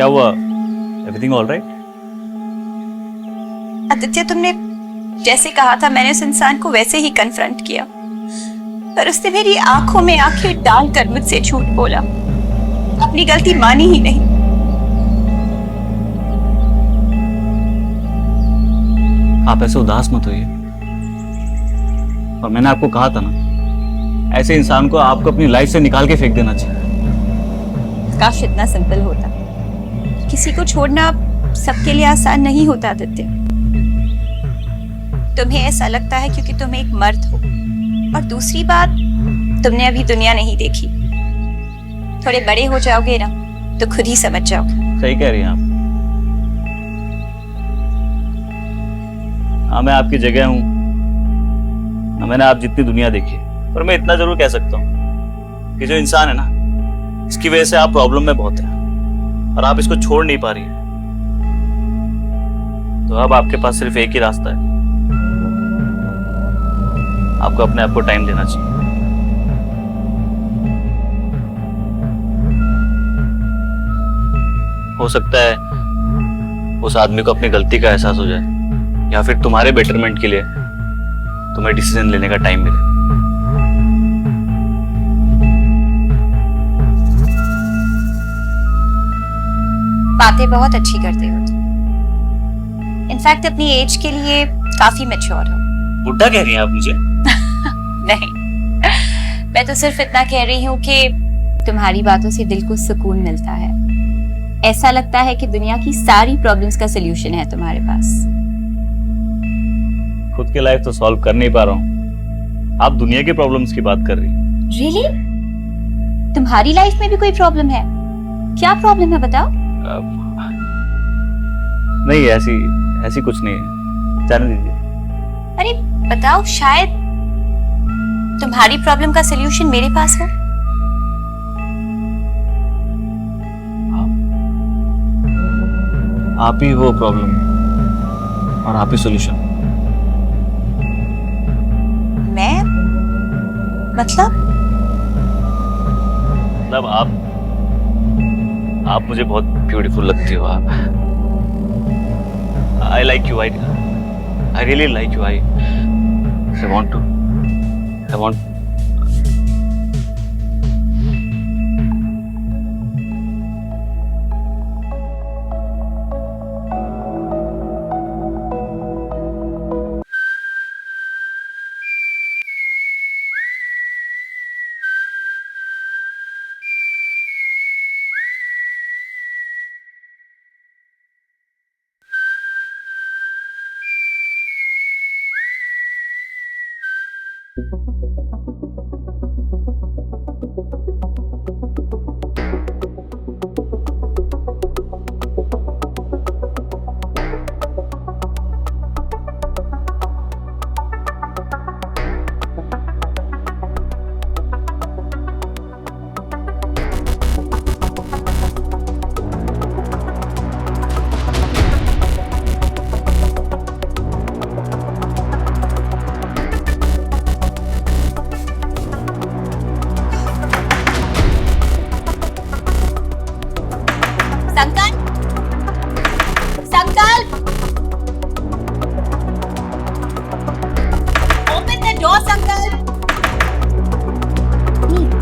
क्या हुआ? Everything all right? Aditya, तुमने जैसे कहा था मैंने उस इंसान को वैसे ही कन्फ्रंट किया, पर उसने मेरी आंखों में आंखें डालकर मुझसे झूठ बोला, अपनी गलती मानी ही नहीं। आप ऐसे उदास मत होइए। और मैंने आपको कहा था ना, ऐसे इंसान को आपको अपनी लाइफ से निकाल के फेंक देना चाहिए। काश इतना सिंपल होता। किसी को छोड़ना सबके लिए आसान नहीं होता आदित्य। तुम्हें ऐसा लगता है क्योंकि तुम एक मर्द हो, और दूसरी बात, तुमने अभी दुनिया नहीं देखी। थोड़े बड़े हो जाओगे ना तो खुद ही समझ जाओगे। सही कह रही हैं आप। हाँ, मैं आपकी जगह हूं। मैंने आप जितनी दुनिया देखी है, पर मैं इतना जरूर कह सकता हूँ कि जो इंसान है ना, इसकी वजह से आप प्रॉब्लम में बहुत है और आप इसको छोड़ नहीं पा रही है। तो अब आपके पास सिर्फ एक ही रास्ता है, आपको अपने आप को टाइम देना चाहिए। हो सकता है उस आदमी को अपनी गलती का एहसास हो जाए, या फिर तुम्हारे बेटरमेंट के लिए तुम्हें डिसीजन लेने का टाइम मिले। बातें बहुत अच्छी करते हो तुम। इनफैक्ट अपनी एज के लिए काफी मैच्योर हो। बुढ़ा कह रही हैं आप मुझे? नहीं, मैं तो सिर्फ इतना कह रही हूँ कि तुम्हारी बातों से दिल को सुकून मिलता है। ऐसा लगता है कि दुनिया की सारी प्रॉब्लम्स का सलूशन है तुम्हारे पास। खुद की लाइफ तो सॉल्व कर नहीं पा रहा हूँ, आप दुनिया की प्रॉब्लम्स की बात कर रही हैं। रियली? तुम्हारी लाइफ में भी कोई प्रॉब्लम है? क्या प्रॉब्लम है बताओ? नहीं, ऐसी कुछ नहीं है, जाने दीजिए। अरे बताओ, शायद तुम्हारी प्रॉब्लम का सलूशन मेरे पास हो। आप ही वो प्रॉब्लम और आप ही सॉल्यूशन। मैं? मतलब आप मुझे बहुत ब्यूटीफुल लगती हो। आप I like you. I really like you. I want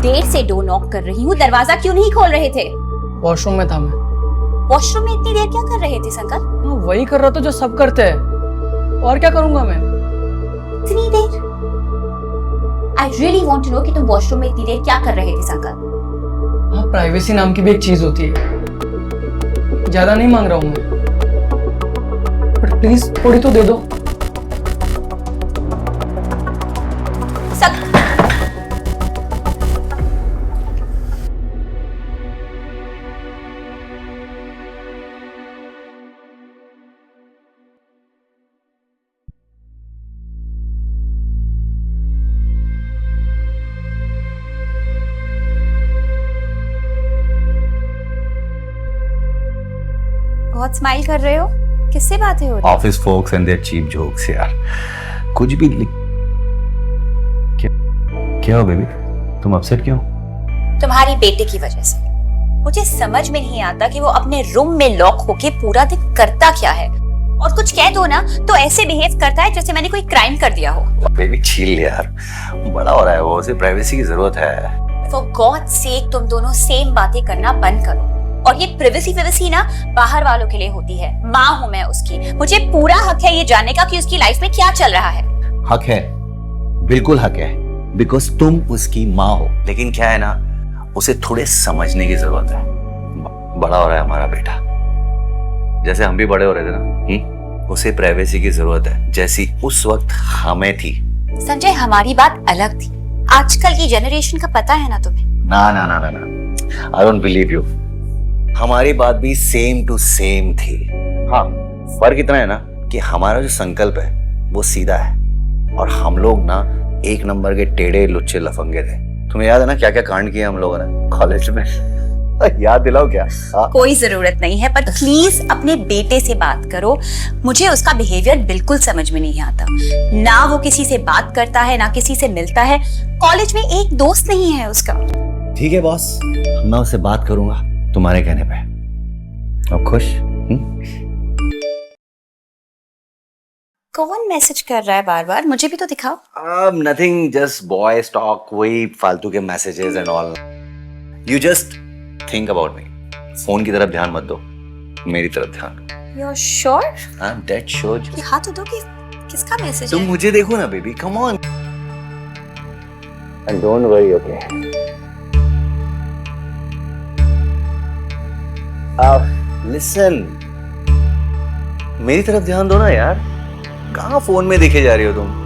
देर से डोर नॉक कर रही हूँ, दरवाजा क्यों नहीं खोल रहे थे? वॉशरूम में था मैं। वॉशरूम में इतनी देर क्या कर रहे थे संकल? वही कर रहा था जो सब करते हैं, और क्या करूंगा मैं? इतनी देर? I really want to know कि तुम वॉशरूम में इतनी देर क्या कर रहे थे संकल? हाँ, प्राइवेसी नाम की भी एक चीज होती है। ज्यादा नहीं मांग रहा हूँ मैं, बट प्लीज थोड़ी तो दे दो। बहुत स्माइल कर रहे हो, किससे बातें हो रही? Office folks and their cheap jokes यार। कुछ भी क्या हो बेबी, तुम अपसेट क्यों? तुम्हारी बेटे की वजह से। मुझे समझ में नहीं आता कि वो अपने रूम में लॉक होके पूरा दिन करता क्या है, और कुछ कह दो ना तो ऐसे बिहेव करता है जैसे मैंने कोई क्राइम कर दिया हो। बेबी चिल यार, बड़ा हो रहा है वो, उसे प्राइवेसी की जरूरत है। फॉर गॉड सेक तुम दोनों सेम बातें करना बंद करो। और ये प्रिवेसी ना बाहर वालों के लिए होती है। माँ हूँ मैं उसकी, मुझे पूरा हक है ये जानने का कि उसकी लाइफ में क्या चल रहा है। हक है, बिल्कुल हक है, बिकॉज तुम उसकी माँ हो। लेकिन क्या है ना, उसे थोड़े समझने की जरूरत है। बड़ा हो रहा है हमारा बेटा, जैसे हम भी बड़े हो रहे थे ना। उसे प्राइवेसी की जरूरत है, जैसी उस वक्त हमें थी। संजय, हमारी बात अलग थी, आजकल की जनरेशन का पता है ना तुम्हें। ना ना ना ना ना, आई डोंट बिलीव यू। हमारी बात भी सेम टू सेम थी। हाँ, फर्क इतना है ना कि हमारा जो संकल्प है वो सीधा है, और हम लोग ना एक नंबर के टेढ़े लुच्चे लफंगे थे। तुम्हें याद है ना क्या क्या कांड किए हम लोगों ने कॉलेज में? याद दिलाओ क्या? कोई जरूरत नहीं है, पर प्लीज अपने बेटे से बात करो। मुझे उसका बिहेवियर बिल्कुल समझ में नहीं आता। ना वो किसी से बात करता है, ना किसी से मिलता है। कॉलेज में एक दोस्त नहीं है उसका। ठीक है बॉस, मैं उससे बात करूंगा तुम्हारे कहने पे। अब खुश? कौन मैसेज कर रहा है बार बार? मुझे भी तो दिखाओ। नथिंग, जस्ट बॉयज टॉक, वही फालतू के messages and all. You just think about me. Phone की तरफ ध्यान मत दो, मेरी तरफ ध्यान दो। You are sure? I am dead sure. ये हाथ तो दो कि किसका मैसेज तुम है? मुझे देखो ना baby, come on and don't worry, okay? Listen, मेरी तरफ ध्यान दो ना यार। कहाँ फोन में देखे जा रही हो तुम?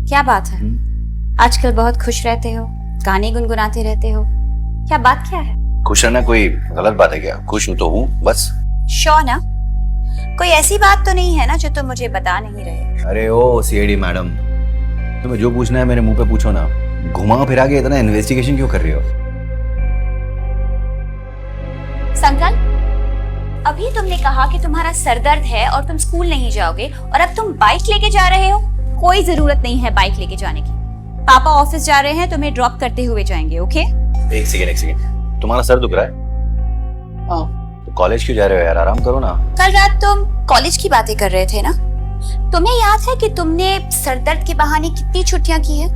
क्या बात है? आजकल बहुत खुश रहते हो, गाने गुनगुनाते रहते हो, क्या बात क्या है? खुश रहना कोई गलत बात है क्या? खुश हूं तो हूँ बस। श्योर ना? कोई ऐसी बात तो नहीं है ना जो तुम मुझे बता नहीं रहे? अरे ओ सीआईडी मैडम, तुम्हें जो पूछना है मेरे मुंह पे पूछो ना, घुमा फिरा के इतना इन्वेस्टिगेशन क्यों कर रही हो? संकल्प, अभी तुमने कहा कि तुम्हारा सरदर्द है और तुम स्कूल नहीं जाओगे, और अब तुम बाइक लेके जा रहे हो। कोई जरूरत नहीं है बाइक लेके जाने की। पापा ऑफिस जा रहे हैं, तुम्हें ड्रॉप करते हुए जाएंगे। ओके? एक सेकेंड, तुम्हारा सर दुख रहा है? हाँ। तो कॉलेज क्यों जा रहे हो यार? आराम करो ना। कल रात तुम कॉलेज की बातें कर रहे थे ना? तुम्हें याद है कि तुमने सरदर्द के बहाने कितनी छुट्टियां की है?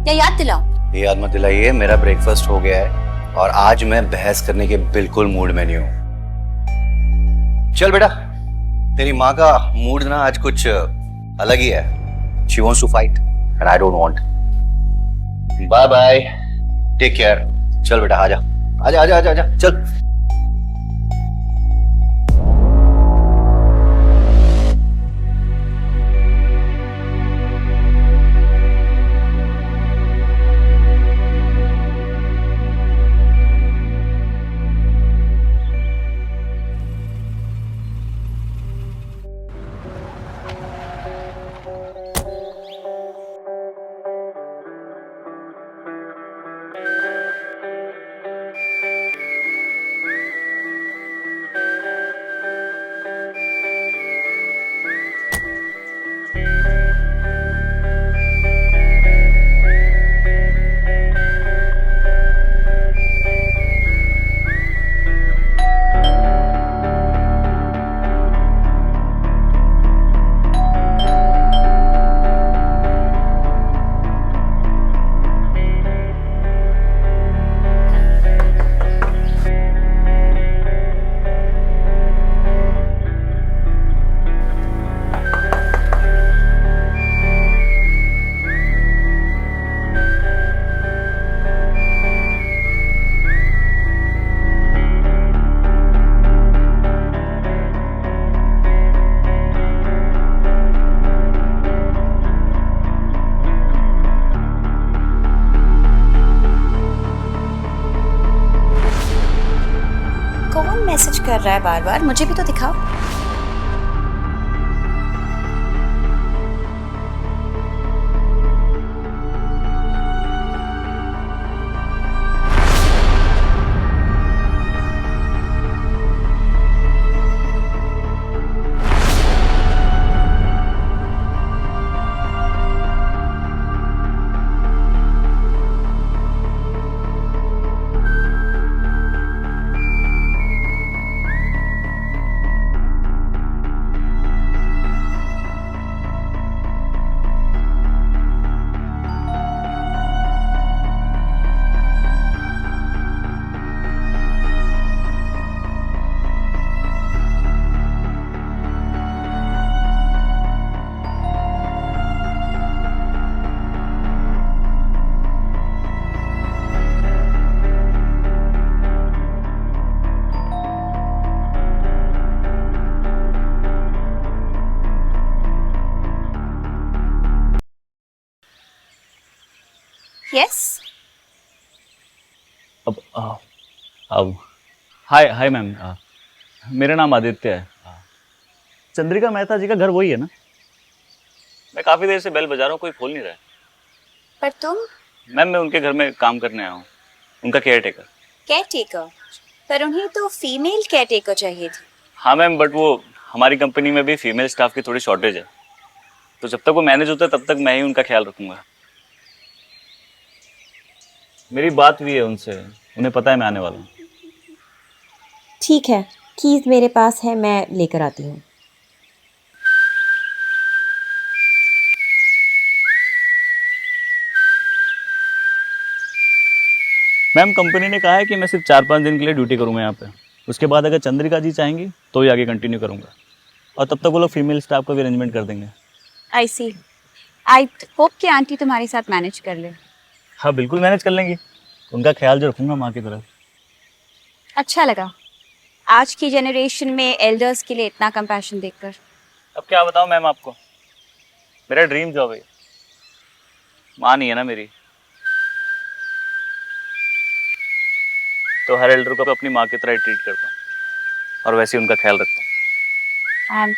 या याद दिलाओ? ये याद मत दिलाइए, मेरा ब्रेकफास्ट हो गया है और आज मैं बहस करने के बिल्कुल मूड में नहीं हूँ। चल बेटा, तेरी माँ का मूड ना आज कुछ अलग ही है। She wants to fight and I don't want. Bye bye. Take care. चल बेटा, आजा आजा आजा आजा आजा चल। मैसेज कर रहा है बार बार? मुझे भी तो दिखाओ। यस। अब हाय हाय मैम, मेरा नाम आदित्य है। चंद्रिका मेहता जी का घर वही है ना? मैं काफ़ी देर से बेल बजा रहा हूँ, कोई खोल नहीं रहा है। पर तुम? मैम मैं उनके घर में काम करने आया हूँ, उनका केयर टेकर। Care taker? पर उन्हें तो फीमेल केयर टेकर चाहिए थी। हाँ मैम, बट वो हमारी कंपनी में भी फीमेल स्टाफ की थोड़ी शॉर्टेज है, तो जब तक वो मैनेज होता है तब तक मैं ही उनका ख्याल रखूंगा। मेरी बात हुई है उनसे, उन्हें पता है मैं आने वाला हूँ। ठीक है, कीज मेरे पास है, मैं लेकर आती हूँ। मैम कंपनी ने कहा है कि मैं सिर्फ 4-5 दिन के लिए ड्यूटी करूँगा यहाँ पे। उसके बाद अगर चंद्रिका जी चाहेंगी तो ही आगे कंटिन्यू करूँगा, और तब तक वो लोग फीमेल स्टाफ का भी अरेंजमेंट कर देंगे। आई सी। आई होप कि आंटी तुम्हारे साथ मैनेज कर ले। हाँ बिल्कुल मैनेज कर लेंगी, उनका ख्याल जो रखूँगा माँ की तरफ। अच्छा लगा आज की जनरेशन में एल्डर्स के लिए इतना कंपैशन देखकर। अब क्या बताऊँ मैम आपको, मेरा ड्रीम जॉब है। माँ नहीं है ना मेरी, तो हर एल्डर को अपनी माँ की तरह ट्रीट करता हूँ और वैसे ही उनका ख्याल रखता हूँ। I am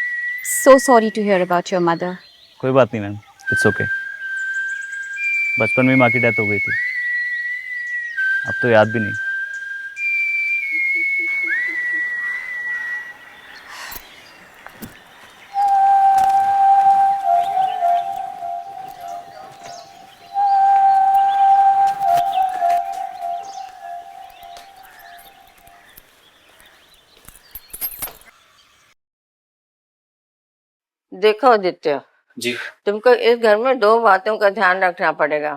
so sorry to hear about your mother. कोई बात नहीं मैम, इट्स ओके। बचपन में माँ की डेथ हो गई थी, अब तो याद भी नहीं। देखो आदित्य, जी। तुमको इस घर में दो बातों का ध्यान रखना पड़ेगा।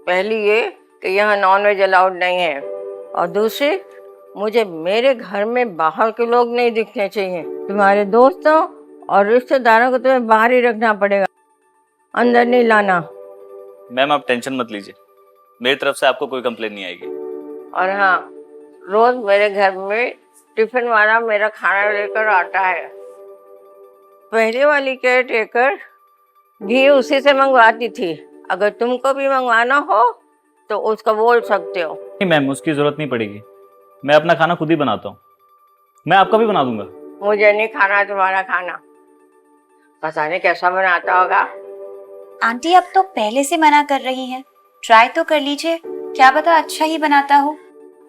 पहली ये कि यहाँ नॉनवेज अलाउड नहीं है, और दूसरी, मुझे मेरे घर में बाहर के लोग नहीं दिखने चाहिए। तुम्हारे दोस्तों और रिश्तेदारों को तुम्हें बाहर ही रखना पड़ेगा, अंदर नहीं लाना। मैम आप टेंशन मत लीजिए, मेरी तरफ से आपको कोई कंप्लेन नहीं आएगी। और हाँ, रोज मेरे घर में टिफिन वाला मेरा खाना लेकर आता है। पहले वाली केयर टेकर घी उसी से मंगवाती थी, अगर तुमको भी मंगवाना हो तो उसको बोल सकते हो। नहीं मैम, उसकी जरूरत नहीं पड़ेगी, मैं अपना खाना खुद ही बनाता हूँ। मैं आपका भी बना दूंगा। मुझे नहीं खाना तुम्हारा खाना, पता नहीं कैसा बनाता होगा। आंटी अब तो पहले से मना कर रही हैं, ट्राई तो कर लीजिए, क्या पता अच्छा ही बनाता हो।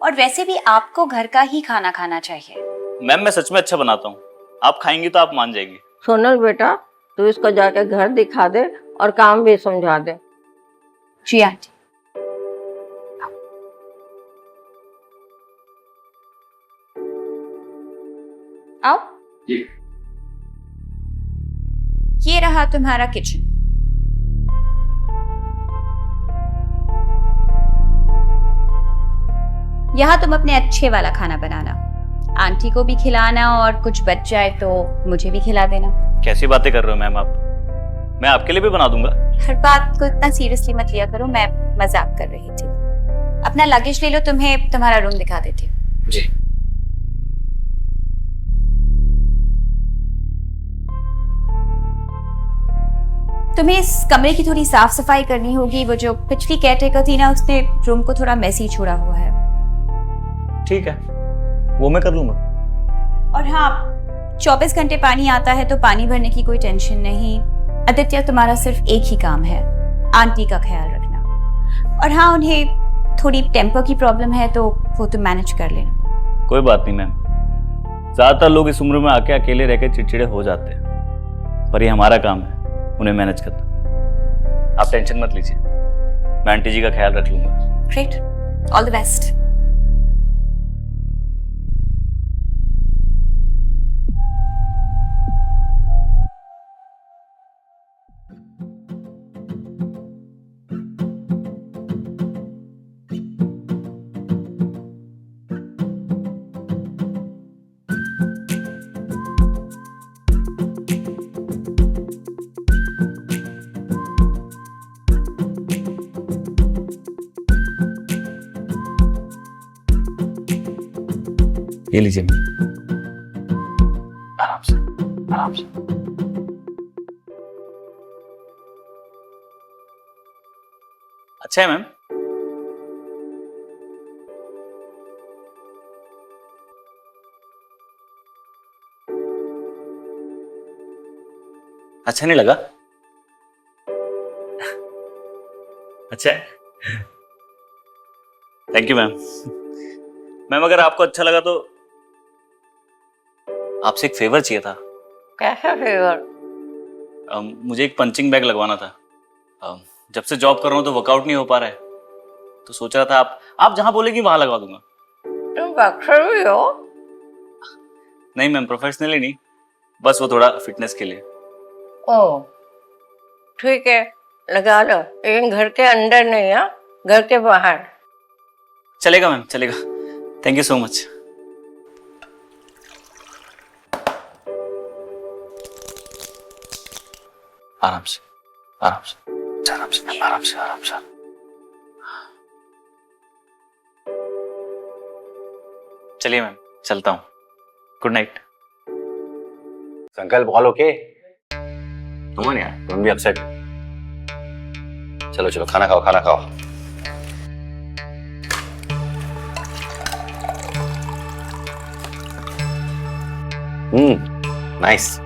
और वैसे भी आपको घर का ही खाना खाना चाहिए। मैम मैं सच में अच्छा बनाता हूँ, आप खाएंगी तो आप मान जाएंगी। सोनल बेटा, तू इसको जाके घर दिखा दे और काम भी समझा दे। जी आंटी। आओ। जी। ये रहा तुम्हारा किचन। यहाँ तुम अपने अच्छे वाला खाना बनाना, आंटी को भी खिलाना, और कुछ बच जाए तो मुझे भी खिला देना। कैसी बातें कर रहे हो मैम आप, मैं आपके लिए भी बना दूंगा। हर बात को इतना सीरियसली मत लिया करो, मैं मजाक कर रही थी। अपना लगेज ले लो, तुम्हें तुम्हारा रूम दिखा देती हूँ। जी। तुम्हें इस कमरे की थोड़ी साफ सफाई करनी होगी, वो जो पिछली केयरटेकर थी ना, उसने रूम को थोड़ा मैसी छोड़ा हुआ है। ठीक है, वो मैं कर लूंगा। और हाँ, 24 घंटे पानी आता है तो पानी भरने की कोई टेंशन नहीं। आदित्य, तुम्हारा सिर्फ एक ही काम है, आंटी का ख्याल रखना। और हाँ, उन्हें थोड़ी टेम्पर की प्रॉब्लम है तो वो तुम मैनेज कर लेना। कोई बात नहीं मैम, ज्यादातर लोग इस उम्र में आके अकेले रह के चिड़चिड़े हो जाते हैं, पर ये हमारा काम है उन्हें मैनेज करना। आप टेंशन मत लीजिए, मैं आंटी जी का ख्याल रख लूंगा। Great, all the best. ये लीजिए मैम, आराम से आराम से। अच्छा है मैम। अच्छा नहीं लगा? अच्छा है, थैंक यू मैम। मैम अगर आपको अच्छा लगा तो आपसे एक फेवर चाहिए था। कैसा फेवर? मुझे एक पंचिंग बैग लगवाना था। जब से जॉब कर रहा हूँ तो वर्कआउट नहीं हो पा रहा है, तो सोच रहा था आप जहां बोलेगी वहां लगवा दूंगा। तुम बॉक्सर भी हो? नहीं मैम, प्रोफेशनली नहीं, बस वो थोड़ा फिटनेस के लिए। ओह ठीक है, लगा लो, लेकिन घर के अंदर नहीं, हाँ, घर के बाहर। चलेगा मैम, चलेगा। Thank you so much. आराम से आराम से आराम से आराम से आराम से। चलिए मैम, चलता हूँ। Good night. संकल्प ऑल ओके? कम ऑन यार, डोंट बी अपसेट। चलो चलो, खाना खाओ खाना खाओ। नाइस।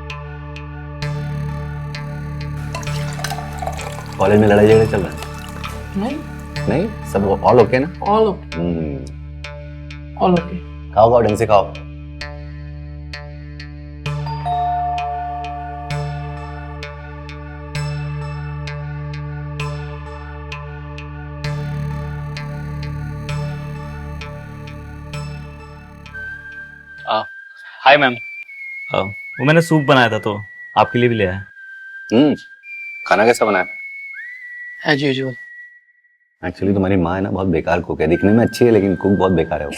कॉलेज में लड़ाई झगड़े चल रहा है? नहीं, नहीं, सब ऑल ओके ना? All okay. खाओ खाओ, ढंग से खाओ। हाय मैम, वो मैंने सूप बनाया था तो आपके लिए भी ले आया। खाना कैसा बना है? As usual. एक्चुअली तुम्हारी माँ है ना, बहुत बेकार कुक है। दिखने में अच्छी है लेकिन कुक बहुत बेकार है वो।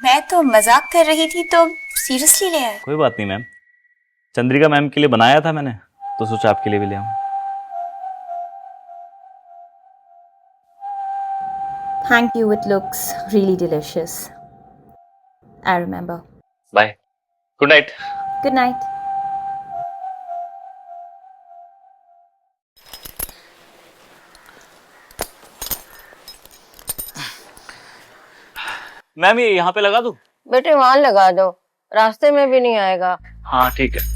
मैं तो मजाक कर रही थी तो सीरियसली ले आए। कोई बात नहीं मैम, चंद्रिका मैम के लिए बनाया था मैंने तो सोचा आपके लिए भी ले आऊं। Thank you, it looks really delicious. I remember. Bye, good night. Good night. Ma'am ये यहाँ पे लगा दूं? बेटे वहां लगा दो, रास्ते में भी नहीं आएगा। हाँ ठीक है।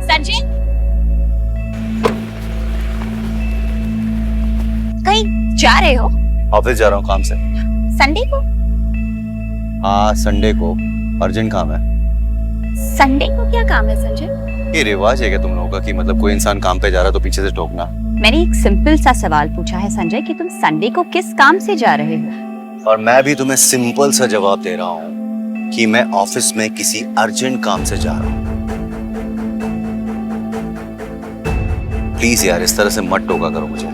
संजय, कहीं जा रहे हो? ऑफिस जा रहा हूँ काम से। संडे को? हाँ, संडे को अर्जेंट काम है। संडे को क्या काम है संजय? ये रिवाज है क्या तुम लोगों का कि मतलब कोई इंसान काम पे जा रहा है तो पीछे से टोकना? मैंने एक सिंपल सा सवाल पूछा है संजय कि तुम संडे को किस काम से जा रहे हो? और मैं भी तुम्हें सिंपल सा जवाब दे रहा हूँ कि मैं ऑफिस में किसी अर्जेंट काम से जा रहा हूँ। प्लीज यार इस तरह से मत टोका करो मुझे।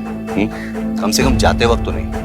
कम से कम जाते वक्त तो नहीं।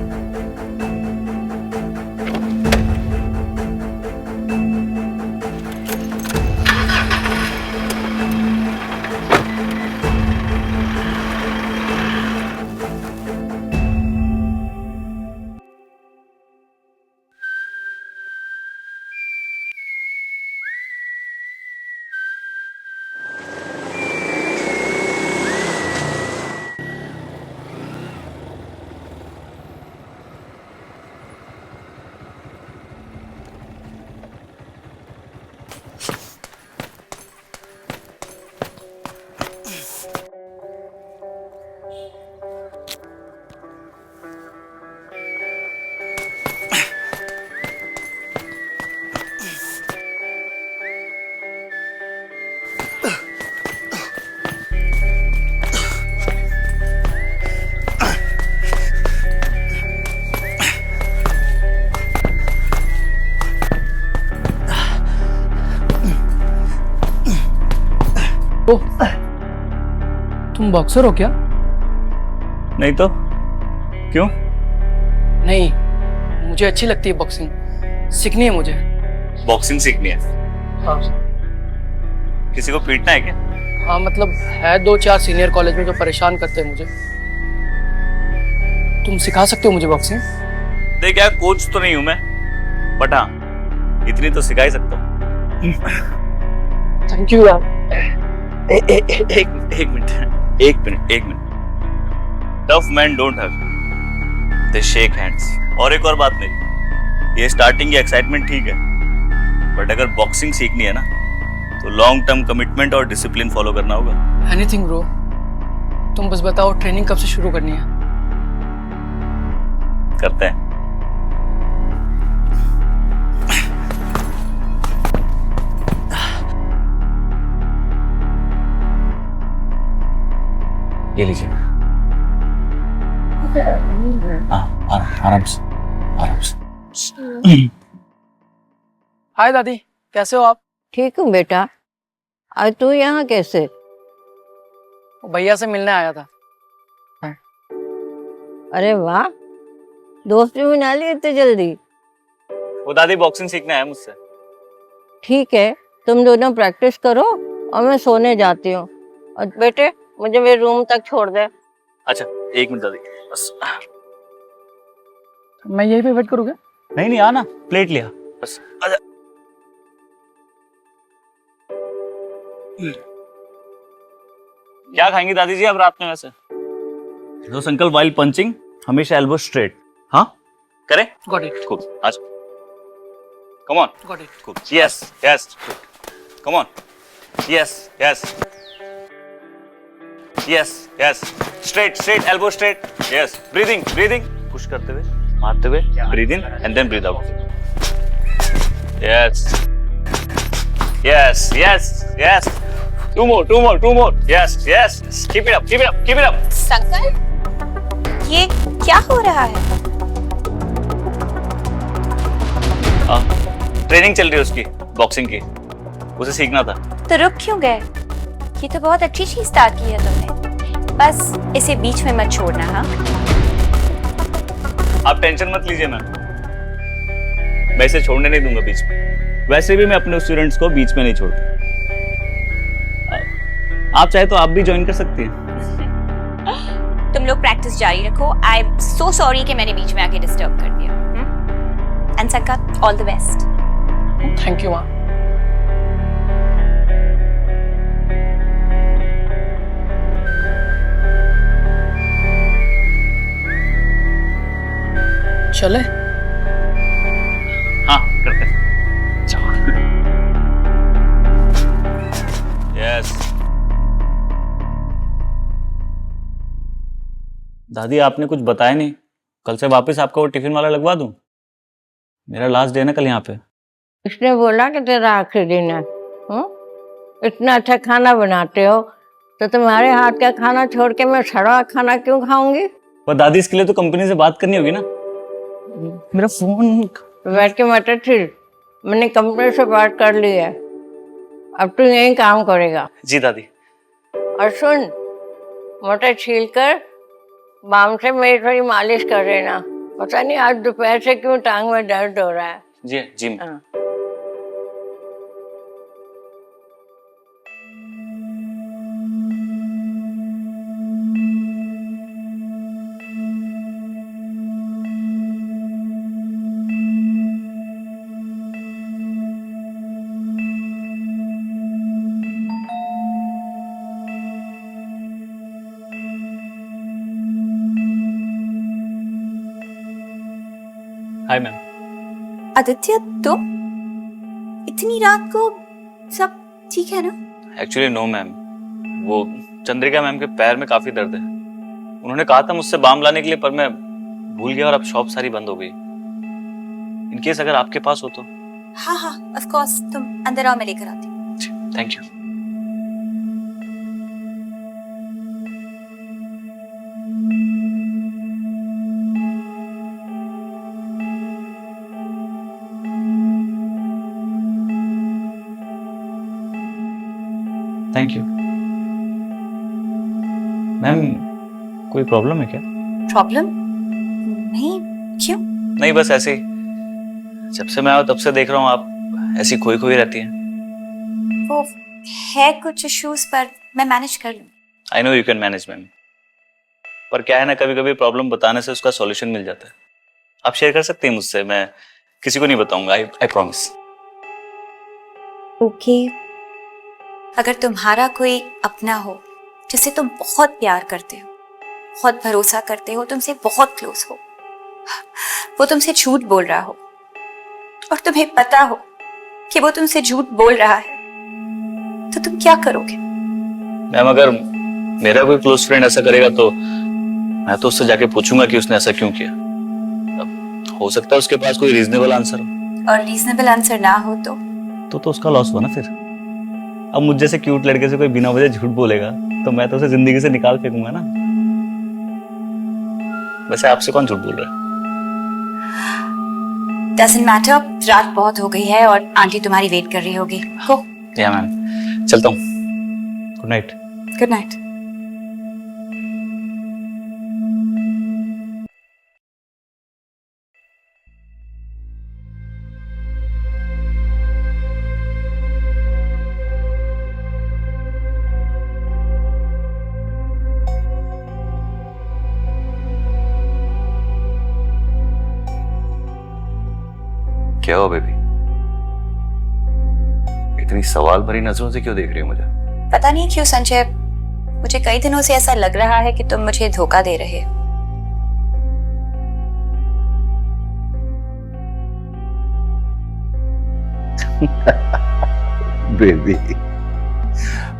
ओह, तुम बॉक्सर हो क्या? नहीं तो क्यों? नहीं, मुझे अच्छी लगती है बॉक्सिंग, सीखनी है मुझे। बॉक्सिंग सीखनी है? हाँ। किसी को पीटना है क्या? हाँ मतलब है 2-4 सीनियर कॉलेज में जो परेशान करते हैं मुझे। तुम सिखा सकते हो मुझे बॉक्सिंग? देख यार, कोच तो नहीं हूं मैं, बट हाँ इतनी तो सिखा ही सकता हूँ। थैंक यू यार। एक minute. Tough man don't hug, they shake hands. और एक और बात मेरी, ये स्टार्टिंग की एक्साइटमेंट ठीक है, बट अगर बॉक्सिंग सीखनी है ना तो लॉन्ग टर्म कमिटमेंट और डिसिप्लिन फॉलो करना होगा। एनीथिंग ब्रो, तुम बस बताओ ट्रेनिंग कब से शुरू करनी है? करते हैं। ये लीजिए। आराम से। हाय दादी, कैसे हो आप? ठीक हूँ बेटा। आज तू यहाँ कैसे? भैया से मिलने आया था। अरे वाह, दोस्त भी बना लिए इतने जल्दी। वो दादी बॉक्सिंग सीखना है मुझसे। ठीक है, तुम दोनों प्रैक्टिस करो, और मैं सोने जाती हूँ। और बेटे मुझे मेरे रूम तक छोड़ दे। अच्छा 1 मिनट दादी बस। मैं यहीं पे वेट करूँगा। नहीं नहीं आना, प्लेट लिया बस आजा। क्या खाएंगी दादी जी अब रात में वैसे? दोस्त अंकल वाइल पंचिंग हमेशा एल्बो स्ट्रेट। हाँ करें? Got it. Cool. आजा। Come on. Got it. Cool. Yes. Yes. Come on. Yes. Yes. Yes. Yes. Straight. Straight. Elbow straight. Yes. Breathing. Breathing. Push करते हुए, मारते हुए. Breathe in and then breathe out. Yes. Yes. Yes. Yes. Two more. Two more. Two more. Yes. Yes. Keep it up. Keep it up. Keep it up. संकल्प, ये क्या हो रहा है? ट्रेनिंग चल रही है उसकी बॉक्सिंग की, उसे सीखना था। तो रुक क्यों गए? ये तो बहुत अच्छी चीज स्टार्ट की है तुमने, बस इसे बीच में मत छोड़ना। हाँ आप टेंशन मत लीजिए मैम, मैं इसे छोड़ने नहीं दूंगा बीच में। वैसे भी मैं अपने स्टूडेंट्स को बीच में नहीं छोड़ता। आप चाहे तो आप भी ज्वाइन कर सकती हैं। तुम लोग प्रैक्टिस जारी रखो। आई एम सो सॉरी कि मैंने बीच में आके डिस्टर्ब कर दिया। एंड संकल्प, all the best. Thank you माँ। चले? हाँ करते हैं। यस दादी आपने कुछ बताया नहीं, कल से वापस आपका वो टिफिन वाला लगवा दूं? मेरा लास्ट डे ना कल यहाँ पे। इसने बोला कि तेरा आखिरी दिन है। इतना अच्छा खाना बनाते हो तो तुम्हारे हाथ का खाना छोड़ के मैं सड़ा हुआ खाना क्यों खाऊंगी? पर दादी इसके लिए तो कंपनी से बात करनी होगी ना। मेरा फोन। बैठ के मटर छिल, मैंने कंपनी से बात कर ली है, अब तू यही काम करेगा। जी दादी। और सुन, मटर छील कर बाम से मेरी थोड़ी मालिश कर देना। पता नहीं आज दोपहर से क्यों टांग में दर्द हो रहा है। जी जी। हाँ। Hi ma'am. आदित्य, तुम इतनी रात को? सब ठीक है ना? एक्चुअली नो मैम, वो चंद्रिका मैम के पैर में काफी दर्द है। उन्होंने कहा था मुझसे बाम लाने के लिए, पर मैं भूल गया और अब शॉप सारी बंद हो गई। इनकेस अगर आपके पास हो तो। हाँ हाँ ऑफ कोर्स, तुम अंदर आओ, मैं लेकर आती हूँ। Thank you. Thank you ma'am. कोई प्रॉब्लम है क्या? प्रॉब्लम? नहीं, क्यों? नहीं बस ऐसे ही, जब से मैं आया तब से देख रहा हूँ आप ऐसी खोई खोई रहती हैं। वो है कुछ इश्यूज, पर मैं मैनेज कर लूँ। आई know you can manage ma'am, पर क्या है ना, कभी कभी प्रॉब्लम बताने से उसका सॉल्यूशन मिल जाता है। आप शेयर कर सकते हैं मुझसे, मैं किसी को नहीं बताऊंगा। I promise. ओके। अगर तुम्हारा कोई अपना हो जिसे तुम बहुत प्यार करते हो, बहुत भरोसा करते हो, तुमसे बहुत क्लोज हो, वो तुमसे झूठ बोल रहा हो और तुम्हें पता हो कि वो तुमसे झूठ बोल रहा है, तो तुम क्या करोगे? मैम अगर मेरा कोई क्लोज फ्रेंड ऐसा करेगा तो मैं तो उससे जाके पूछूंगा कि उसने ऐसा क्यों किया। अब हो सकता है उसके पास कोई रीजनेबल आंसर हो। और रीजनेबल आंसर ना हो तो उसका लॉस हुआ ना फिर। अब मुझ जैसे क्यूट लड़के से कोई बिना वजह झूठ बोलेगा तो मैं तो उसे जिंदगी से निकाल फेंकूंगा ना। वैसे आपसे कौन झूठ बोल रहा है? डजंट मैटर, रात बहुत हो गई है और आंटी तुम्हारी वेट कर रही होगी। गो। या मैम, चलता हूँ। Good night. Good night. क्या हुआ बेबी? इतनी सवाल भरी नजरों से क्यों देख रही हो मुझे? पता नहीं क्यों संजय, मुझे कई दिनों से ऐसा लग रहा है कि तुम मुझे धोखा दे रहे हो। बेबी,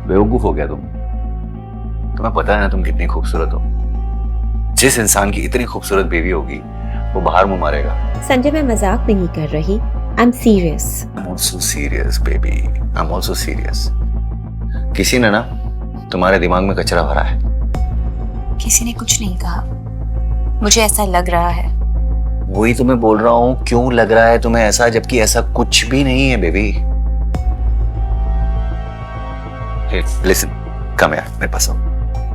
बेवकूफ हो गया तुम। तुम्हें पता है ना तुम कितनी खूबसूरत हो। जिस इंसान की इतनी खूबसूरत बेबी होगी वो बाहर मुंह मारेगा। संजय, मैं मजाक नहीं कर रही, I am serious. I'm also serious, baby. I'm also serious. किसी ने ना तुम्हारे दिमाग में कचरा भरा है। किसी ने कुछ नहीं कहा, मुझे ऐसा लग रहा है। वही तुम्हें बोल रहा हूँ, क्यों लग रहा है तुम्हें ऐसा, जबकि ऐसा कुछ भी नहीं है बेबी। Hey, listen, come यार, मेरे पास आओ।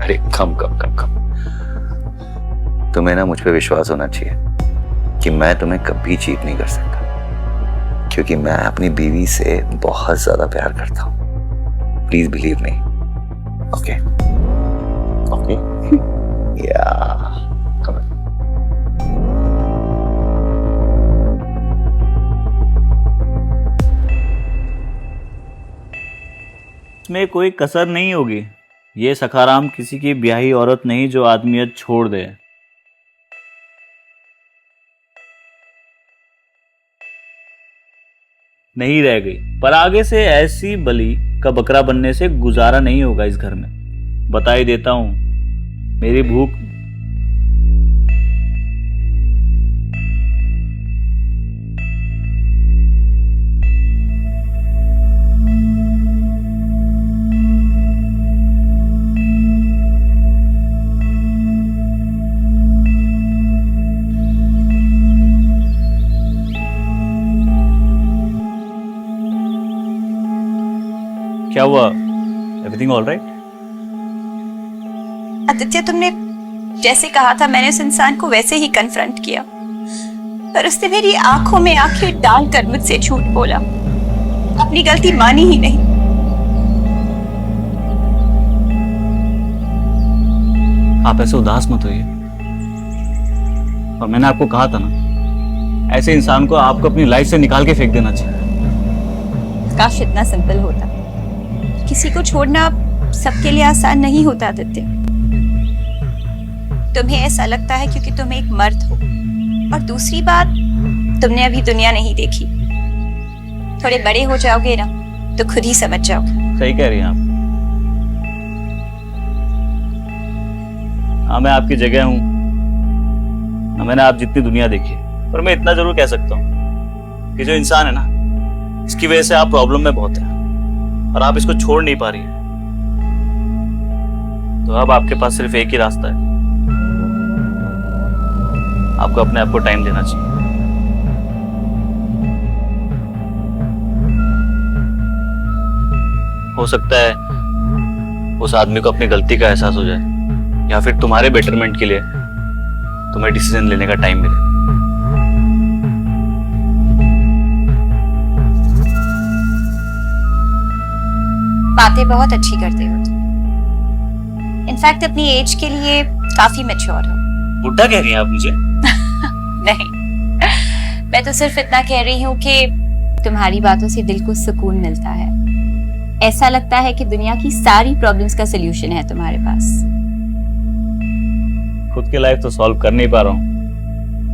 अरे कम। तुम्हें ना मुझ पे विश्वास होना चाहिए कि मैं तुम्हें कभी चीट नहीं कर सकता, क्योंकि मैं अपनी बीवी से बहुत ज्यादा प्यार करता हूँ। Please believe me. ओके या कम। इसमें कोई कसर नहीं होगी। ये सखाराम किसी की ब्याही औरत नहीं जो आदमियत छोड़ दे। नहीं रह गई, पर आगे से ऐसी बलि का बकरा बनने से गुजारा नहीं होगा इस घर में। बता ही देता हूं, मेरी भूख क्या हुआ? Everything all right? आदित्य, तुमने जैसे कहा था मैंने उस इंसान को वैसे ही कन्फ्रंट किया, पर उसने मेरी आंखों में आंखें डालकर मुझसे झूठ बोला, अपनी गलती मानी ही नहीं। आप ऐसे उदास मत होइए। और मैंने आपको कहा था ना, ऐसे इंसान को आपको अपनी लाइफ से निकाल के फेंक देना चाहिए। काश इतना सिंपल होता। किसी को छोड़ना सबके लिए आसान नहीं होता आदित्य। तुम्हें ऐसा लगता है क्योंकि तुम एक मर्द हो, और दूसरी बात, तुमने अभी दुनिया नहीं देखी। थोड़े बड़े हो जाओगे ना तो खुद ही समझ जाओगे। सही कह रही हैं आप। हाँ, मैं आपकी जगह हूं। मैंने आप जितनी दुनिया देखी है, पर मैं इतना जरूर कह सकता हूँ कि जो इंसान है ना, इसकी वजह से आप प्रॉब्लम में बहुत है और आप इसको छोड़ नहीं पा रही है। तो अब आपके पास सिर्फ एक ही रास्ता है, आपको अपने आप को टाइम देना चाहिए। हो सकता है उस आदमी को अपनी गलती का एहसास हो जाए, या फिर तुम्हारे बेटरमेंट के लिए तुम्हें डिसीजन लेने का टाइम मिले। बातें बहुत अच्छी करते हो तुम। इनफैक्ट अपनी एज के लिए काफी मैच्योर हो। बुड्ढा कह रही हैं आप मुझे? नहीं, मैं तो सिर्फ इतना कह रही हूँ कि तुम्हारी बातों से दिल को सुकून मिलता है। ऐसा लगता है कि दुनिया की सारी प्रॉब्लम्स का सलूशन है तुम्हारे पास। खुद की लाइफ तो सॉल्व कर नहीं पा रहा हूँ,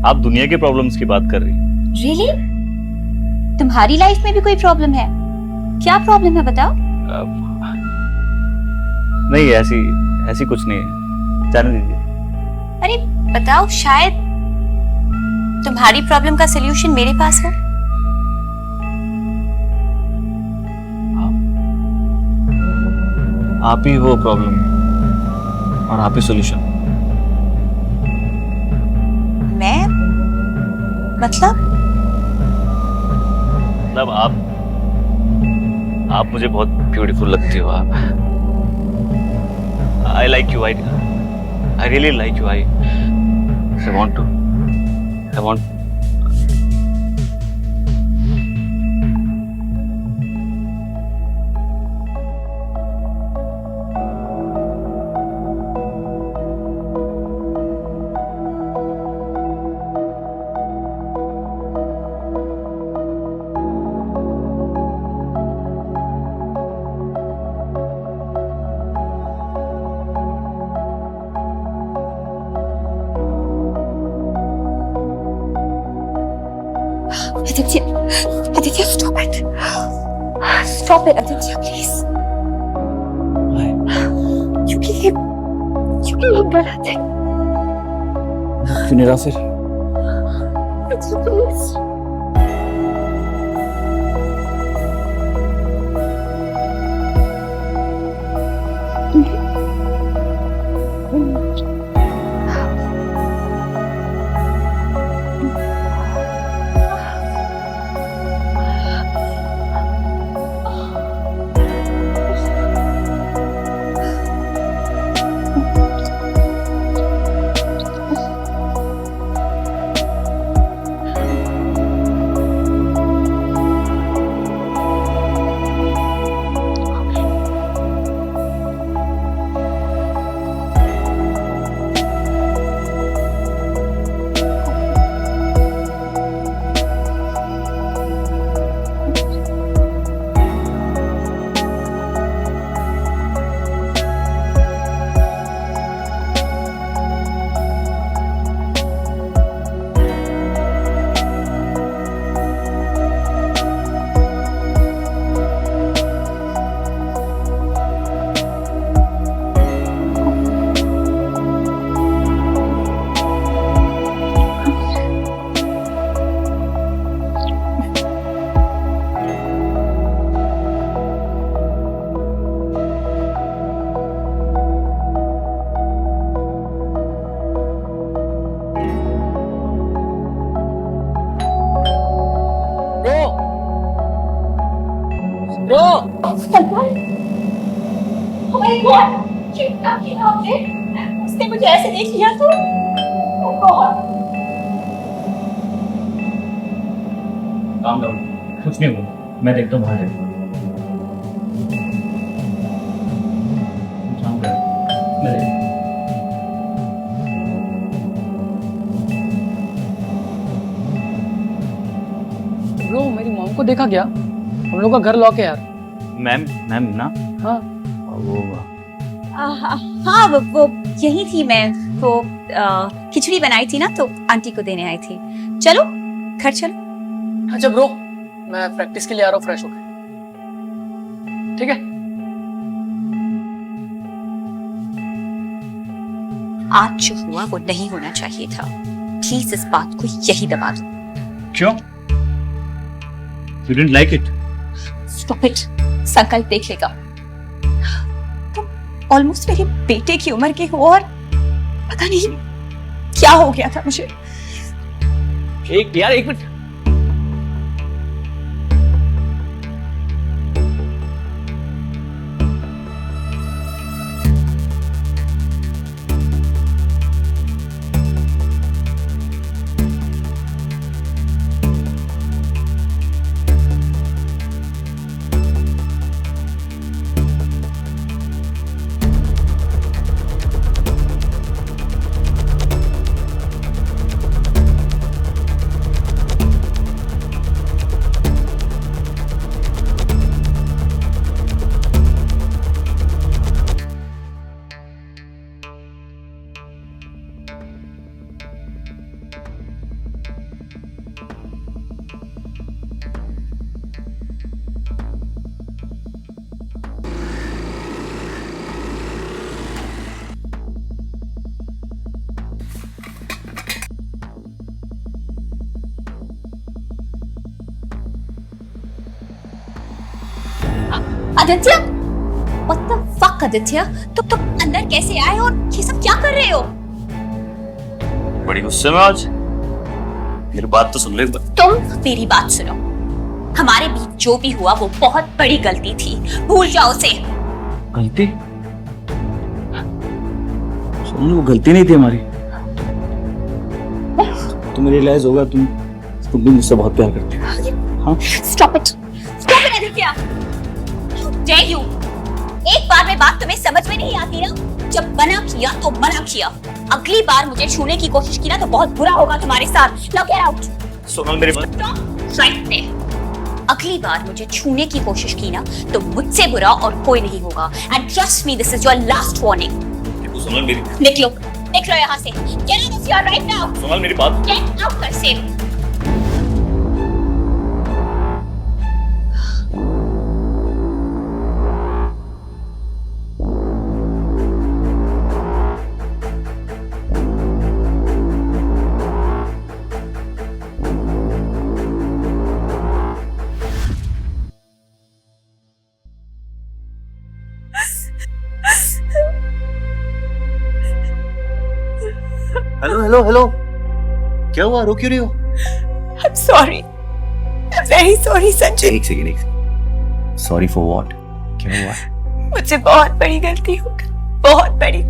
आप दुनिया की प्रॉब्लम्स की बात कर रही हैं। रियली? तुम्हारी लाइफ में भी कोई प्रॉब्लम है? क्या प्रॉब्लम है बताओ? नहीं, ऐसी कुछ नहीं है, जाने दीजिए। अरे बताओ, शायद तुम्हारी प्रॉब्लम का सलूशन मेरे पास हो। आप ही वो प्रॉब्लम और आप ही सॉल्यूशन। मैं? मतलब आप मुझे बहुत ब्यूटीफुल लगती हो। आप I like you. I really like you. I want Aditya, Aditya, stop it. Stop it, Aditya, please. क्योंकि वो गलत है। क्यों नहीं रहा फिर? Aditya, please. ब्रो उसने मुझे ऐसे देख लिया तो काम डाउन, कुछ नहीं हुआ, मैं देखता हूँ बाहर। काम कर, मैं देखता हूँ। ब्रो मेरी मॉम को देखा क्या? हम लोग का घर लॉक है यार। मैम ना? हाँ वो हाँ वो यही थी। मैं वो खिचड़ी बनाई थी ना तो आंटी को देने आई थी। चलो घर चलो। अच्छा ब्रो मैं प्रैक्टिस के लिए आ रहा हूँ फ्रेश होकर, ठीक है? आज जो हुआ वो नहीं होना चाहिए था। प्लीज इस बात को यही दबा दो। क्यों? You didn't like it? Stop it. संकल्प देख लेगा। तुम ऑलमोस्ट मेरे बेटे की उम्र के हो और पता नहीं क्या हो गया था मुझे। एक minute. Aditya, what the fuck Aditya? तुम अंदर कैसे आए और ये सब क्या कर रहे हो? बड़ी गुस्से में आज। मेरी बात तो सुन ले एक बार। तुम मेरी बात सुनो। हमारे बीच जो भी हुआ वो बहुत बड़ी गलती थी। भूल जाओ उसे। गलती? सुन, वो गलती नहीं थी हमारी। तुम्हें रियलाइज होगा तुम भी मुझसे बहुत प्यार करती हो। हाँ? Stop it Aditya. How dare you? एक बार में बात तुम्हें समझ में नहीं आती ना? जब मना किया तो मना किया। अगली बार मुझे छूने की कोशिश की ना तो बहुत बुरा होगा तुम्हारे साथ। Now get out. सोनल मेरी बात। Stop right there. अगली बार मुझे छूने की कोशिश की ना तो मुझसे बुरा और कोई नहीं होगा। And trust me, this is your last warning. Sonal मेरी। निकलो यहाँ से। Get out of here right now. Sonal मेरी बात। Get out कर से। हेलो हेलो हेलो, क्या हुआ, रो क्यों रही हो? I'm sorry. I'm very sorry, Sanjay. एक सेकंड, सॉरी फॉर व्हाट? क्या हुआ? मुझसे बहुत बड़ी गलती हो गई, बहुत बड़ी.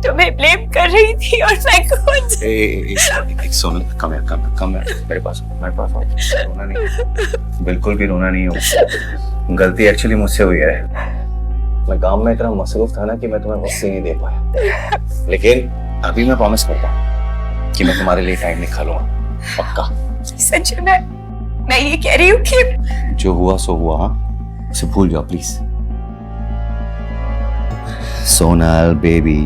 तुम्हें ब्लेम कर रही थी और मैं खुद. एक सुन, कम हियर, मेरे पास आओ. रोना नहीं, बिल्कुल भी रोना नहीं हो. गलती एक्चुअली मुझसे हुई है. मैं काम में इतना मसरूफ था ना कि मैं तुम्हें वक्त नहीं दे पाया. लेकिन अभी मैं प्रॉमिस करता हूँ कि मैं तुम्हारे लिए टाइम निकालूंगा, पक्का. संजय, मैं ये कह रही हूँ कि जो हुआ सो हुआ, हाँ, उसे भूल जाओ please. Sonal baby,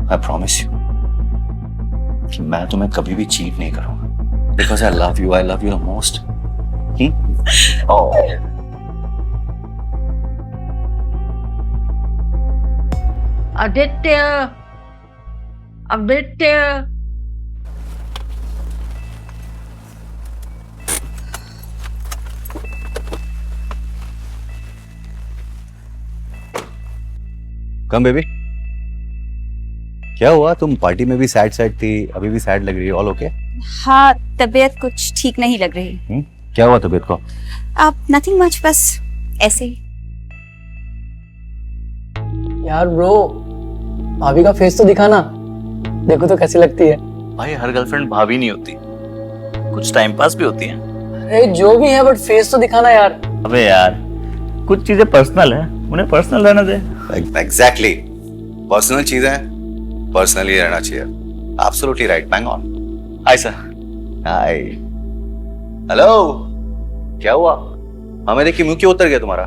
I promise you कि मैं तुम्हें कभी भी चीट नहीं करूंगा. Because I love you the most. Aditya, Aditya. Come baby, क्या हुआ? तुम पार्टी में भी सैड थी, अभी भी सैड लग रही है. All okay? हाँ, तबीयत कुछ ठीक नहीं लग रही. क्या हुआ तबीयत को? आप नथिंग मच, बस ऐसे ही. यार ब्रो, भाभी का फेस तो दिखाना, देखो तो कैसी लगती है. भाई हर गर्लफ्रेंड भाभी नहीं होती, कुछ टाइम पास भी होती हैं. अरे जो भी है, बट फेस तो दिखाना यार. अबे यार, कुछ चीजें पर्सनल है, उन्हें पर्सनल रहने दे. एग्जैक्टली, पर्सनल चीजें पर्सनली रहना चाहिए. Absolutely right, bang on. Hi sir. Hi. Hello, क्या हुआ? हमें देख के मुंह क्यों उतर गया तुम्हारा?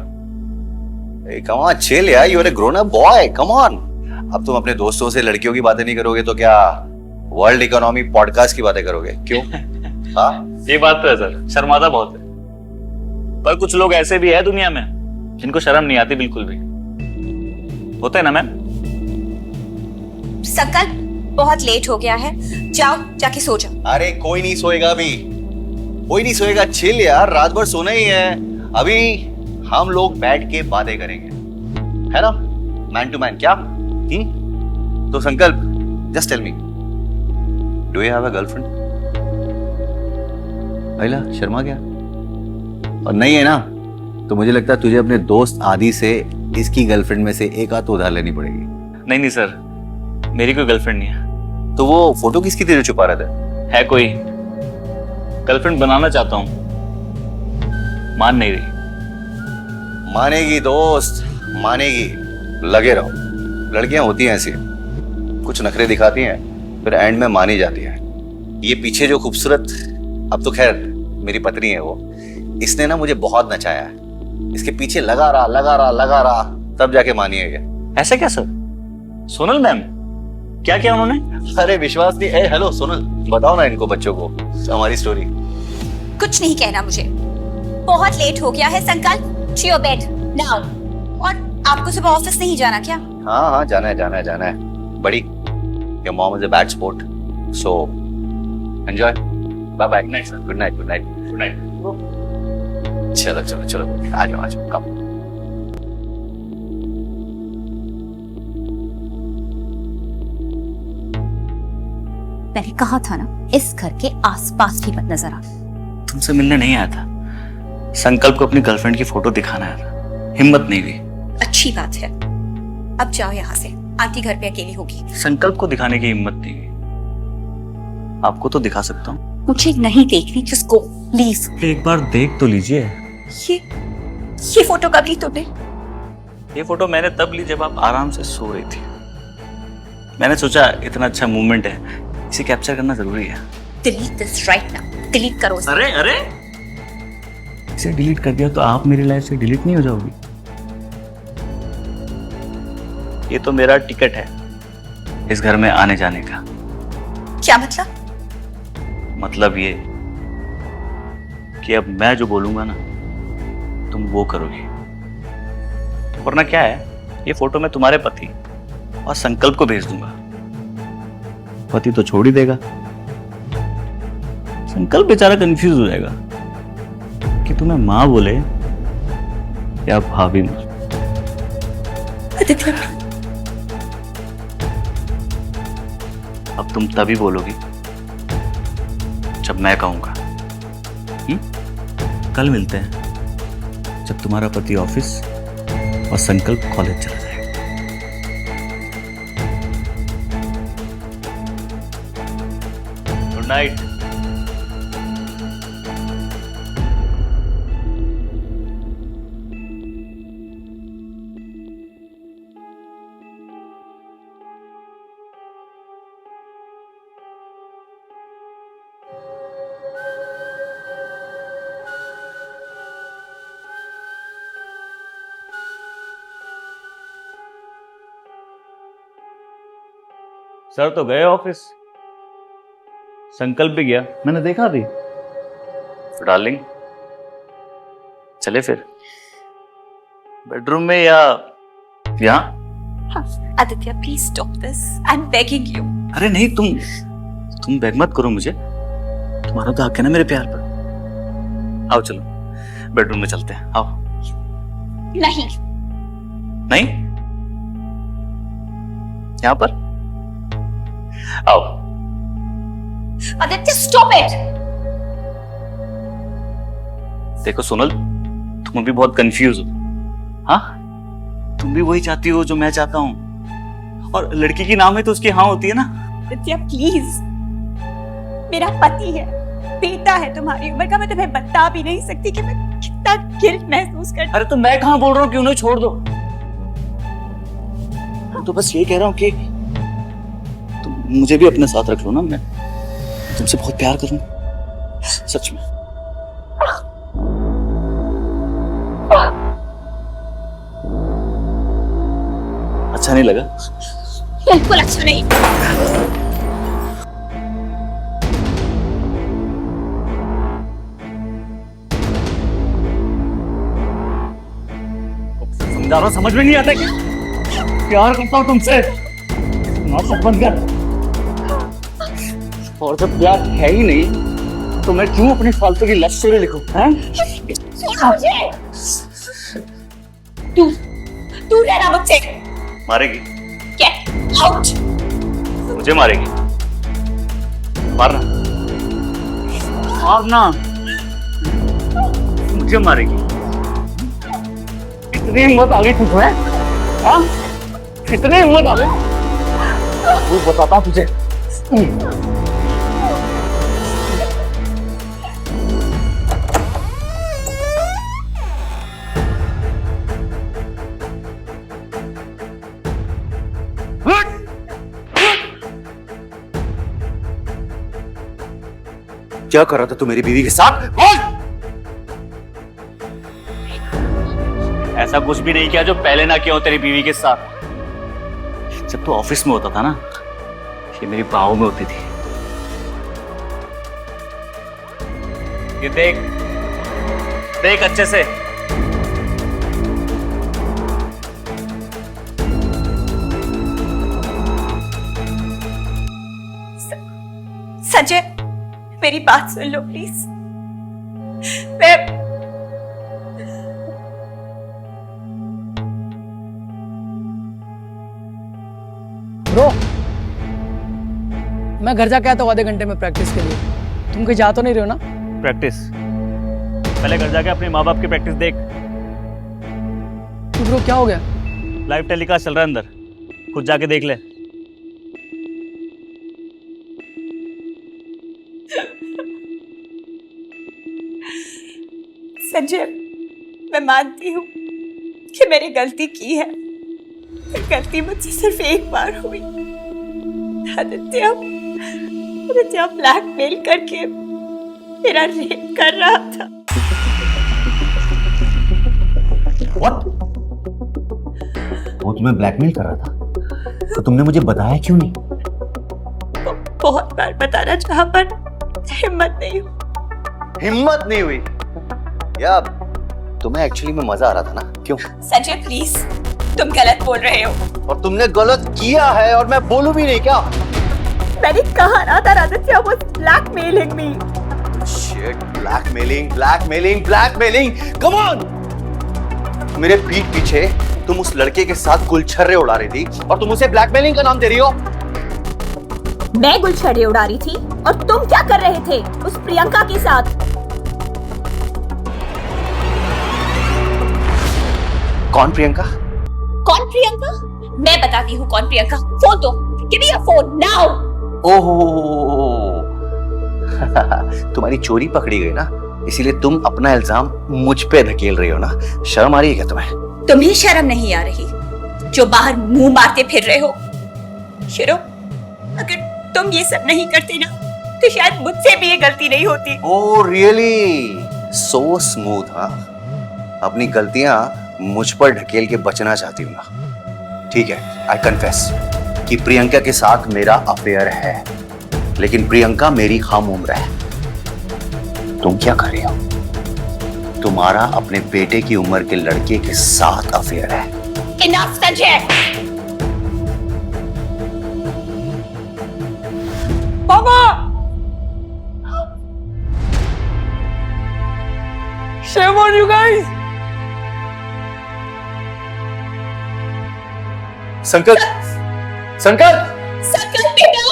कम ऑन, चिल यार, you are a grown up boy, come on. अब तुम अपने दोस्तों से लड़कियों की बातें नहीं करोगे तो क्या वर्ल्ड इकोनॉमी पॉडकास्ट की बातें करोगे? क्यों? हाँ, ये बात तो है सर, शर्माता बहुत है. पर कुछ लोग ऐसे भी है दुनिया में जिनको शर्म नहीं आती बिल्कुल भी. होते है ना मैम? संकल्प, बहुत लेट हो गया है, जाओ जाके सो जाओ. अरे कोई नहीं सोएगा अभी, कोई नहीं सोएगा. चिल यार, रात भर सोना ही है. अभी हम लोग बैठ के बातें करेंगे, है ना, मैन टू मैन. क्या? तो Sankalp, just tell me, do you have a girlfriend? अहिला, शर्मा गया? और नहीं है ना, तो मुझे लगता है तुझे अपने दोस्त आदि से इसकी गर्लफ्रेंड में से एक आध तो उधार लेनी पड़ेगी. नहीं सर, मेरी कोई गर्लफ्रेंड नहीं है. तो वो फोटो किसकी तेरे छुपा रहे थे? है कोई, गर्लफ्रेंड बनाना चाहता हूँ, मान नहीं रही. मानेगी दोस्त, मानेगी. लगे रहो, लड़कियां होती हैं ऐसी, कुछ नखरे दिखाती हैं, फिर एंड में मानी जाती है. ये पीछे जो खूबसूरत, अब तो खैर मेरी पत्नी है वो, इसने ना मुझे बहुत नचाया है. इसके पीछे लगा रहा, तब जाके मानी है ये. ऐसा क्या सर? सोनल मैम, क्या किया उन्होंने? अरे विश्वास नहीं. ए हेलो सोनल, बताओ ना इनको बच्चों को हमारी स्टोरी. कुछ नहीं कहना मुझे, बहुत लेट हो गया है. संकल्प, to your bed now. और आपको सुबह ऑफिस नहीं जाना क्या? हाँ, जाना है. बड़ी, your mom is a bad sport, so enjoy. Bye bye. Good night. चलो, आ जाओ, कम. मैंने कहा था ना, इस घर के आसपास भी मत नजर आ. तुमसे मिलने नहीं आया था, संकल्प को अपनी गर्लफ्रेंड की फोटो दिखाना आया था. हिम्मत नहीं हुई. अच्छी बात है, अब जाओ यहाँ से, आंटी घर पे अकेली होगी. संकल्प को दिखाने की हिम्मत नहीं हुई. आपको तो दिखा सकता हूँ. मुझे नहीं देखनी, जस्ट गो प्लीज. एक बार देख तो लीजिए. ये फोटो कब ली तुमने? ये फोटो मैंने तब ली जब आप आराम से सो रही थी. मैंने सोचा इतना अच्छा मूवमेंट है, इसे कैप्चर करना जरूरी है. Delete this right now, delete करो इसे. अरे इसे डिलीट कर दिया तो आप मेरी लाइफ से डिलीट नहीं हो जाओगी. ये तो मेरा टिकट है इस घर में आने जाने का. क्या मतलब? मतलब ये कि अब मैं जो बोलूंगा ना, तुम वो करोगी. वरना क्या है, ये फोटो मैं तुम्हारे पति और संकल्प को भेज दूंगा. पति तो छोड़ ही देगा, संकल्प बेचारा कंफ्यूज हो जाएगा कि तुम्हें माँ बोले या भाभी. आदित्य, अब तुम तभी बोलोगी जब मैं कहूंगा। कल मिलते हैं जब तुम्हारा पति ऑफिस और संकल्प कॉलेज चला जाएगा। Good night. सर तो गए ऑफिस, संकल्प भी गया, मैंने देखा भी। तो डार्लिंग चले फिर बेडरूम में या यहाँ? Aditya please stop this, I am begging you. अरे नहीं, तुम बेग मत करो मुझे, तुम्हारा तो हक है ना मेरे प्यार पर। आओ चलो बेडरूम में चलते हैं, आओ। नहीं नहीं, यहाँ पर आओ। Aditya stop it. देखो सोनल, तुम अभी बहुत कंफ्यूज हो। हाँ, तुम भी वही चाहती हो जो मैं चाहता हूँ, और लड़की की नाम है तो उसकी हाँ होती है ना। आदित्य प्लीज, मेरा पति है, बेटा है तुम्हारी उम्र का, मैं तुम्हें बता भी नहीं सकती कि मैं कितना गिल्ट महसूस करती। अरे तो मैं कहाँ बोल रहा हूँ कि उन्हें छोड़ दो। तो बस ये कह रहा हूँ कि तुम मुझे भी अपने साथ रख लो ना, मैं तुमसे बहुत प्यार करूँ सच में। अच्छा नहीं लगा? बिल्कुल अच्छा नहीं। समझा रहा हूं, समझ में नहीं आता कि प्यार करता हूं तुमसे। नाटक बंद कर। और जब प्यार है ही नहीं तो मैं क्यों अपनी फालतू की लव स्टोरी लिखूं? तू रहना मुझसे। मारेगी? Get out. मुझे मारेगी? मारना मारना, मुझे मारेगी? इतनी हिम्मत आ गई तुझे? हाँ, इतनी हिम्मत आ गई? वो बताता तुझे। क्या कर रहा था तू मेरी बीवी के साथ? बोल! ऐसा कुछ भी नहीं किया जो पहले ना किया हो तेरी बीवी के साथ। जब तू ऑफिस में होता था ना, ये मेरी बाहों में होती थी। ये देख देख अच्छे से। संजय मेरी बात सुन लो प्लीज। मैं ब्रो, मैं घर जाके आता हूँ आधे घंटे में प्रैक्टिस के लिए। तुम कहीं जा तो नहीं रहे हो ना? प्रैक्टिस? पहले घर जाके अपने माँ बाप की प्रैक्टिस देख। तो ब्रो क्या हो गया? लाइव टेलीकास्ट चल रहा है अंदर, खुद जाके देख ले। संजय मैं मानती हूँ कि मैंने गलती की है, पर गलती मुझसे सिर्फ एक बार हुई। आदित्य ब्लैकमेल करके मेरा रेप कर रहा था। What? वो तुम्हें ब्लैकमेल कर रहा था, तो तुमने मुझे बताया क्यों नहीं? बहुत बार बताना चाहा पर हिम्मत नहीं हुई। हिम्मत नहीं हुई? या तुम्हें एक्चुअली में मजा आ रहा था ना? क्यों? संजय प्लीज, तुम गलत बोल रहे हो। और तुमने गलत किया है और मैं बोलूं भी नहीं क्या? मैंने कहा ना था Aditya was blackmailing me। Shit, blackmailing, come on! मेरे पीठ पीछे तुम उस लड़के के साथ गुलछर्रे उड़ा रही थी और तुम उसे ब्लैकमेलिंग का नाम दे रही हो? मैं गुलछड़े उड़ा रही थी और तुम क्या कर रहे थे उस प्रियंका के साथ? कौन प्रियंका? कौन प्रियंका? मैं बताती हूँ कौन प्रियंका। फोन दो, give me your phone now. ओहो तुम्हारी चोरी पकड़ी गई ना, इसीलिए तुम अपना इल्जाम मुझ पे धकेल रही हो ना। शर्म आ रही है क्या तुम्हें? तुम्हें शर्म नहीं आ रही जो बाहर मुंह मारते फिर रहे हो? शिरो, अगर तुम ये सब नहीं करते ना तो शायद मुझसे भी ये गलती नहीं होती। Oh really, so smooth. हाँ, अपनी गलतियां मुझ पर ढकेल के बचना चाहती हूँ ना। ठीक है, आई कन्फेस कि प्रियंका के साथ मेरा अफेयर है, लेकिन प्रियंका मेरी हम उम्र है। तुम क्या कर रही हो? तुम्हारा अपने बेटे की उम्र के लड़के के साथ अफेयर है। इनफ संजय। पापा! Shame on you guys! संकट, संकट! संकल्प बेटा!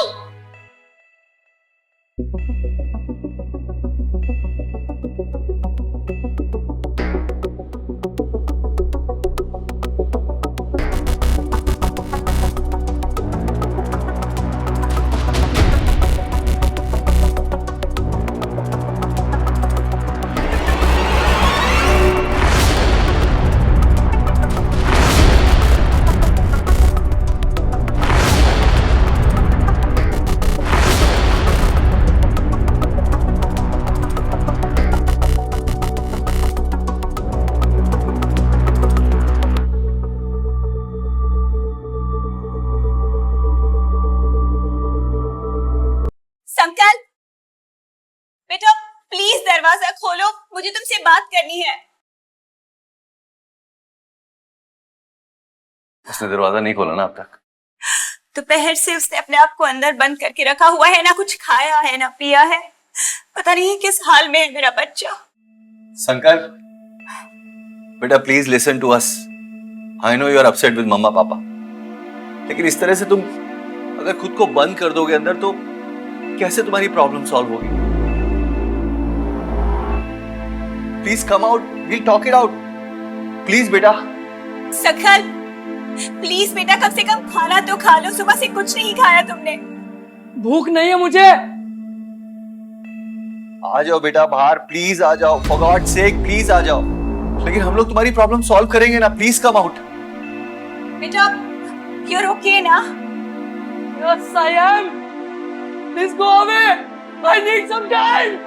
संकल्प बेटा, प्लीज दरवाजा खोलो, मुझे तुमसे बात करनी है। उसने दरवाजा नहीं खोला ना अब तक। दोपहर से उसने अपने आप को अंदर बंद करके रखा हुआ है, ना कुछ खाया है ना पिया है। पता नहीं किस हाल में है मेरा बच्चा। संकल्प, बेटा please listen to us. I know you are upset with मम्मा पापा, लेकिन इस तरह से तुम अगर खुद को बंद कर दोगे अंदर तो कैसे तुम्हारी प्रॉब्लम सॉल्व होगी? Please come out, we'll talk it out. Please बेटा। संकल्प प्लीज बेटा, कम से कम खाना तो खा लो, सुबह से कुछ नहीं खाया तुमने। भूख नहीं है मुझे। आ जाओ बेटा बाहर, प्लीज आ जाओ, फॉर गॉड सेक प्लीज आ जाओ। लेकिन हम लोग तुम्हारी प्रॉब्लम सॉल्व करेंगे ना, प्लीज कम आउट। बेटा you're okay ना? Yes, I am. Please go away. I need some time.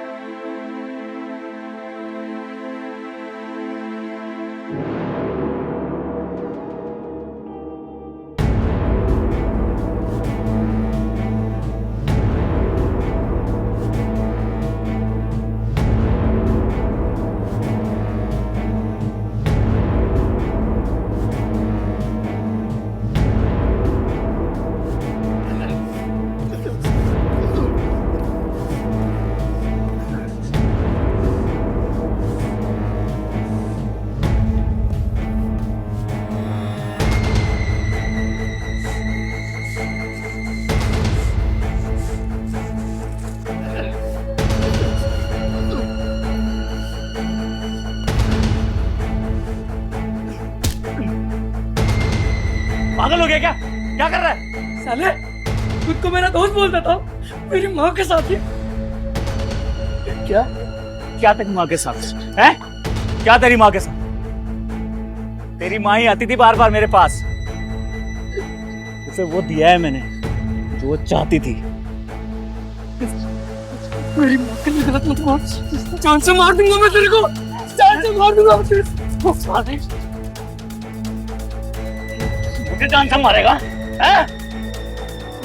पागल हो गया क्या? क्या कर रहा है? साले, खुद को मेरा दोस्त बोलता था, मेरी माँ के साथ ही। क्या? क्या तेरी माँ के साथ है? क्या तेरी माँ के साथ? तेरी माँ ही आती थी बार बार मेरे पास। उसे वो दिया है मैंने जो वो चाहती थी। मेरी माँ के लिए गलत मत बोल। जान से मार दूंगा मैं तेरे को, जान से मार दूंगा मैं तेरे को। मुझे जान से मारेगा? हैं?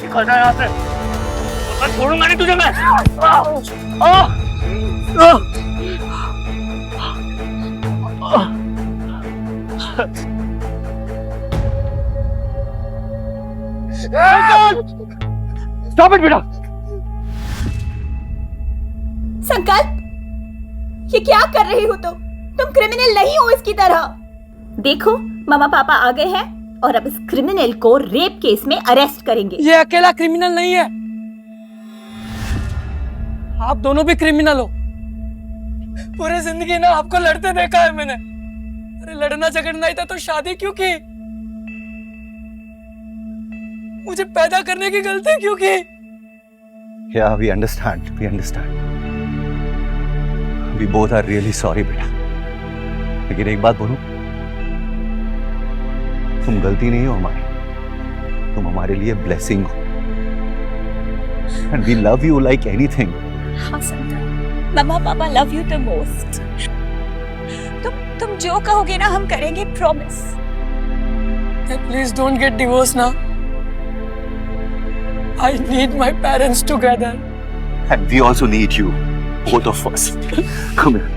निकल जा यहाँ से, मैं छोड़ूंगा नहीं तुझे मैं। Stop it, बेटा। संकल्प, ये क्या कर रही हो तुम क्रिमिनल नहीं हो इसकी तरह। देखो मामा पापा आ गए हैं और अब इस क्रिमिनल को रेप केस में अरेस्ट करेंगे। ये अकेला क्रिमिनल नहीं है, आप दोनों भी क्रिमिनल हो। पूरी जिंदगी ना आपको लड़ते देखा है मैंने। अरे लड़ना झगड़ना ही था तो शादी क्यों की? मुझे पैदा करने की गलती क्यों की? Yeah, we understand. We understand. We both are really sorry, बेटा। लेकिन एक बात बोलूं, तुम गलती नहीं हो हमारी, तुम हमारे लिए ब्लेसिंग हो। And we love you like anything. हाँ संता, मम्मा पापा लव यू द मोस्ट। तुम जो कहोगे ना हम करेंगे, promise. Please don't get divorce ना। I need my parents together. And we also need you, both of us. Come here.